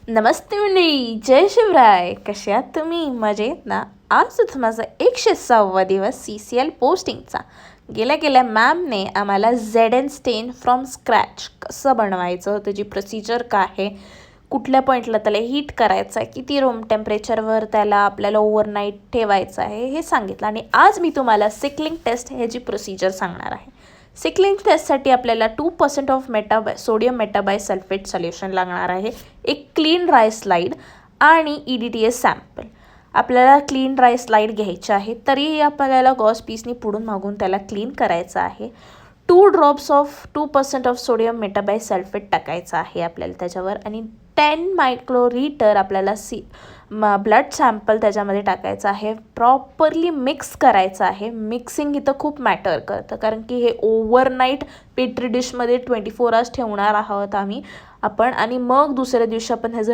नमस्ते मंडळी, जय शिवराय. कसे आहात तुम्ही? मजेत ना? आज होता माझा 106वा दिवस CCL पोस्टिंगचा. गेल्या मॅमने आम्हाला ZN स्टेन फ्रॉम स्क्रॅच कसं बनवायचं, त्याची प्रोसिजर काय आहे, कुठल्या पॉईंटला त्याला हीट करायचं आहे, किती रूम टेम्परेचरवर त्याला आपल्याला ओव्हरनाईट ठेवायचं आहे हे सांगितलं. आणि आज मी तुम्हाला सिकलिंग टेस्ट ह्याची प्रोसिजर सांगणार आहे. सिकलिंग टेस्टसाठी आपल्याला 2% ऑफ सोडियम मेटाबायसल्फेट सोल्युशन लागणार आहे, एक क्लीन ड्राय स्लाईड आणि EDTA सॅम्पल. आपल्याला क्लीन ड्राय स्लाईड घ्यायचे आहे, तरीही आपल्याला गॉस पीसनी पुढून मागून त्याला क्लीन करायचं आहे. 2 ड्रॉप्स ऑफ 2% ऑफ सोडियम मेटाबायसल्फेट टाकायचं आहे आपल्याला त्याच्यावर. आणि 10 मायक्रोलिटर आपल्याला ब्लड सॅम्पल त्याच्यामध्ये टाकायचं आहे. प्रॉपरली मिक्स करायचं आहे. मिक्सिंग इथं खूप मॅटर करतं, कारण की हे ओव्हरनाईट पेट्री डिशमध्ये 24 आवर्स ठेवणार आहोत आपण, आणि मग दुसऱ्या दिवशी आपण ह्याचं